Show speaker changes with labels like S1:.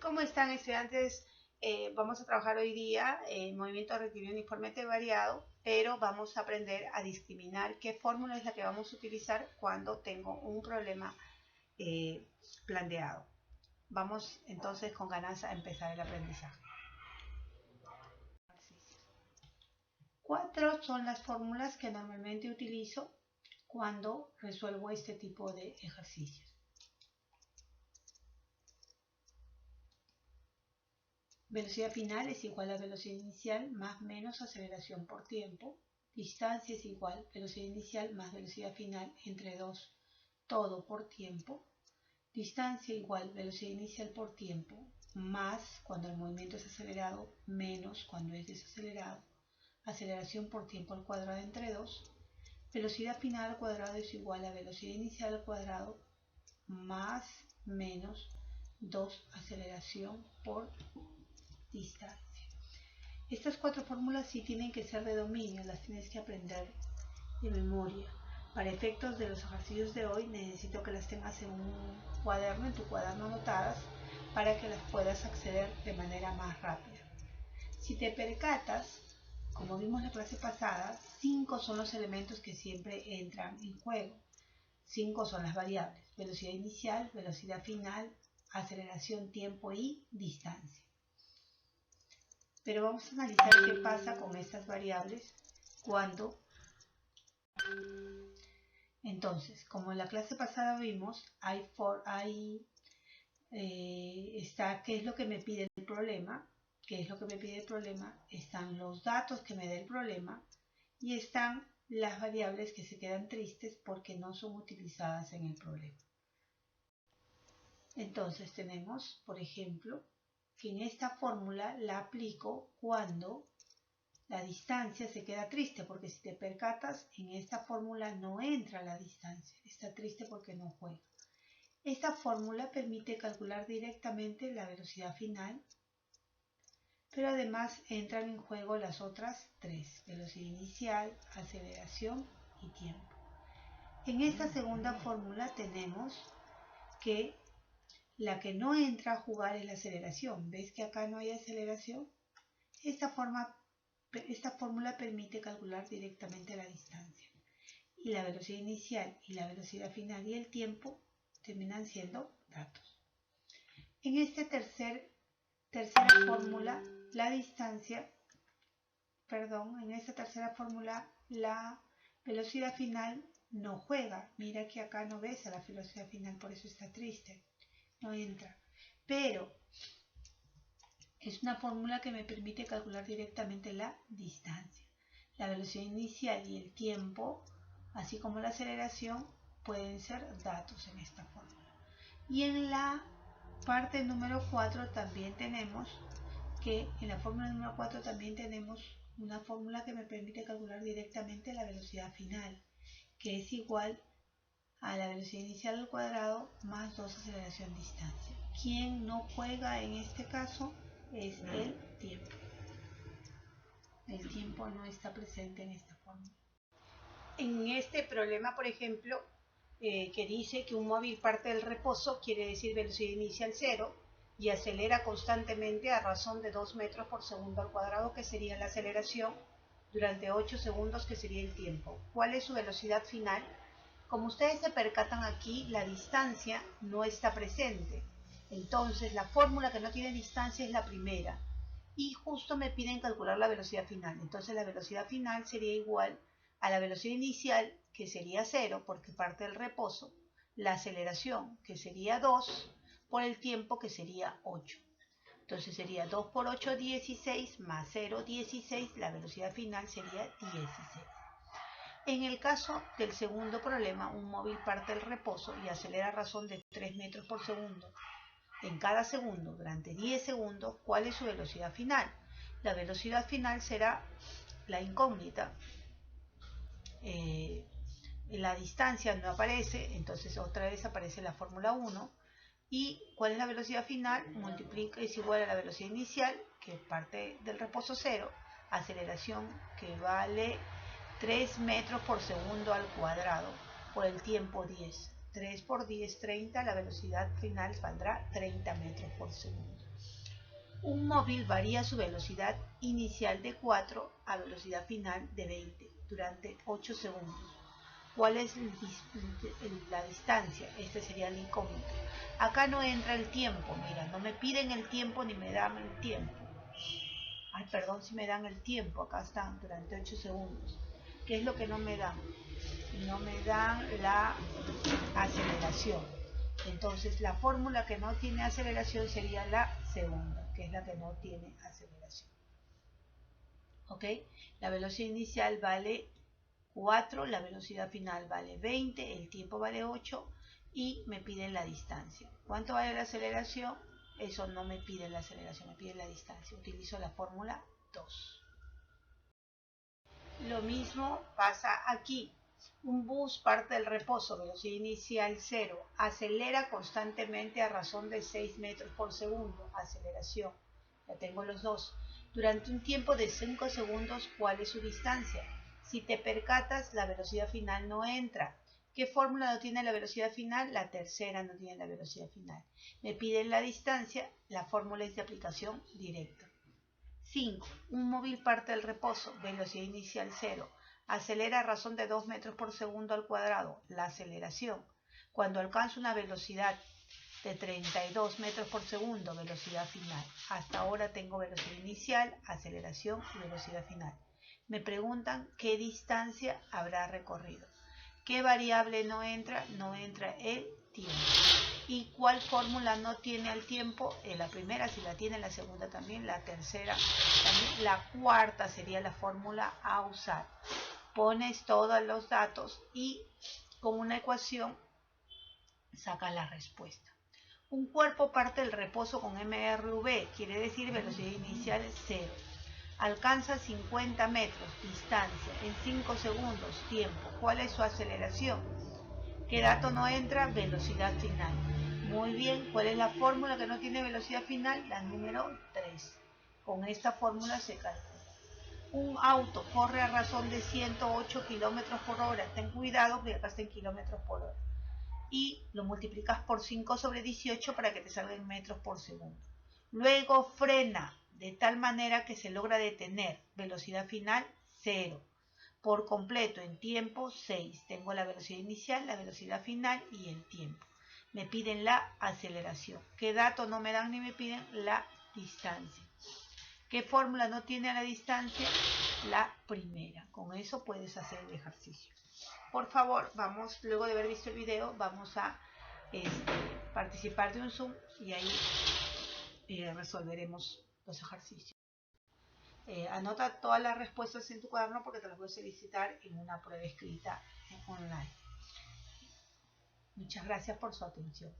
S1: ¿Cómo están, estudiantes? Vamos a trabajar hoy día en movimiento rectilíneo uniformemente variado, pero vamos a aprender a discriminar qué fórmula es la que vamos a utilizar cuando tengo un problema planteado. Vamos entonces con ganas a empezar el aprendizaje. 4 son las fórmulas que normalmente utilizo cuando resuelvo este tipo de ejercicios. Velocidad final es igual a velocidad inicial más menos aceleración por tiempo. Distancia es igual a velocidad inicial más velocidad final entre 2, todo por tiempo. Distancia igual a velocidad inicial por tiempo más cuando el movimiento es acelerado menos cuando es desacelerado. Aceleración por tiempo al cuadrado entre 2. Velocidad final al cuadrado es igual a velocidad inicial al cuadrado más menos 2 aceleración por distancia. Estas 4 fórmulas sí tienen que ser de dominio, las tienes que aprender de memoria. Para efectos de los ejercicios de hoy necesito que las tengas en un cuaderno, en tu cuaderno anotadas, para que las puedas acceder de manera más rápida. Si te percatas, como vimos la clase pasada, 5 son los elementos que siempre entran en juego. 5 son las variables: velocidad inicial, velocidad final, aceleración, tiempo y distancia. Pero vamos a analizar qué pasa con estas variables cuando... Entonces, como en la clase pasada vimos, está qué es lo que me pide el problema, están los datos que me da el problema y están las variables que se quedan tristes porque no son utilizadas en el problema. Entonces tenemos, por ejemplo, que en esta fórmula la aplico cuando la distancia se queda triste, porque si te percatas, en esta fórmula no entra la distancia, está triste porque no juega. Esta fórmula permite calcular directamente la velocidad final, pero además entran en juego las otras 3, velocidad inicial, aceleración y tiempo. En esta segunda fórmula tenemos que la que no entra a jugar es la aceleración. ¿Ves que acá no hay aceleración? Esta fórmula permite calcular directamente la distancia. Y la velocidad inicial y la velocidad final y el tiempo terminan siendo datos. En esta tercera fórmula, la velocidad final no juega. Mira que acá no ves a la velocidad final, por eso está triste. No entra, pero es una fórmula que me permite calcular directamente la distancia. La velocidad inicial y el tiempo, así como la aceleración, pueden ser datos en esta fórmula. Y en la parte número 4 también tenemos una fórmula que me permite calcular directamente la velocidad final, que es igual a la velocidad inicial al cuadrado más 2 aceleración distancia. ¿Quién no juega en este caso? Es el tiempo. El tiempo no está presente en esta fórmula. En este problema, por ejemplo, que dice que un móvil parte del reposo, quiere decir velocidad inicial 0, y acelera constantemente a razón de 2 metros por segundo al cuadrado, que sería la aceleración, durante 8 segundos, que sería el tiempo. ¿Cuál es su velocidad final? Como ustedes se percatan aquí, la distancia no está presente. Entonces, la fórmula que no tiene distancia es la primera. Y justo me piden calcular la velocidad final. Entonces, la velocidad final sería igual a la velocidad inicial, que sería 0, porque parte del reposo, la aceleración, que sería 2, por el tiempo, que sería 8. Entonces, sería 2 por 8, 16, más 0, 16. La velocidad final sería 16. En el caso del segundo problema, un móvil parte del reposo y acelera a razón de 3 metros por segundo en cada segundo durante 10 segundos. ¿Cuál es su velocidad final? La velocidad final será la incógnita. La distancia no aparece, entonces otra vez aparece la fórmula 1. ¿Y cuál es la velocidad final? Es igual a la velocidad inicial, que parte del reposo 0, aceleración, que vale 3 metros por segundo al cuadrado, por el tiempo 10. 3 por 10, 30, la velocidad final valdrá 30 metros por segundo. Un móvil varía su velocidad inicial de 4 a velocidad final de 20 durante 8 segundos. ¿Cuál es la distancia? Este sería el incógnito. Acá no entra el tiempo, mira, no me piden el tiempo ni me dan el tiempo. Ay, perdón, si me dan el tiempo, acá están, durante 8 segundos. ¿Qué es lo que no me dan? No me dan la aceleración. Entonces, la fórmula que no tiene aceleración sería la segunda, que es la que no tiene aceleración. ¿Ok? La velocidad inicial vale 4, la velocidad final vale 20, el tiempo vale 8 y me piden la distancia. ¿Cuánto vale la aceleración? Eso no me pide la aceleración, me pide la distancia. Utilizo la fórmula 2. Lo mismo pasa aquí. Un bus parte del reposo, velocidad inicial 0, acelera constantemente a razón de 6 metros por segundo, aceleración. Ya tengo los dos. Durante un tiempo de 5 segundos, ¿cuál es su distancia? Si te percatas, la velocidad final no entra. ¿Qué fórmula no tiene la velocidad final? La tercera no tiene la velocidad final. Me piden la distancia, la fórmula es de aplicación directa. 5. Un móvil parte del reposo, velocidad inicial 0. Acelera a razón de 2 metros por segundo al cuadrado, la aceleración. Cuando alcanza una velocidad de 32 metros por segundo, velocidad final. Hasta ahora tengo velocidad inicial, aceleración y velocidad final. Me preguntan qué distancia habrá recorrido. ¿Qué variable no entra? No entra el tiempo. ¿Y cuál fórmula no tiene el tiempo? La primera, si la tiene, la segunda también, la tercera también, la cuarta sería la fórmula a usar. Pones todos los datos y con una ecuación sacas la respuesta. Un cuerpo parte del reposo con MRV, quiere decir velocidad inicial 0. Alcanza 50 metros, distancia, en 5 segundos, tiempo. ¿Cuál es su aceleración? ¿Qué dato no entra? Velocidad final. Muy bien, ¿cuál es la fórmula que no tiene velocidad final? La número 3. Con esta fórmula se calcula. Un auto corre a razón de 108 km por hora. Ten cuidado porque acá está en kilómetros por hora. Y lo multiplicas por 5 sobre 18 para que te salga en metros por segundo. Luego frena de tal manera que se logra detener. Velocidad final 0. Por completo en tiempo 6. Tengo la velocidad inicial, la velocidad final y el tiempo. Me piden la aceleración. ¿Qué dato no me dan ni me piden? La distancia. ¿Qué fórmula no tiene la distancia? La primera. Con eso puedes hacer el ejercicio. Por favor, vamos, luego de haber visto el video, vamos a participar de un Zoom y ahí resolveremos los ejercicios. Anota todas las respuestas en tu cuaderno porque te las voy a solicitar en una prueba escrita online. Muchas gracias por su atención.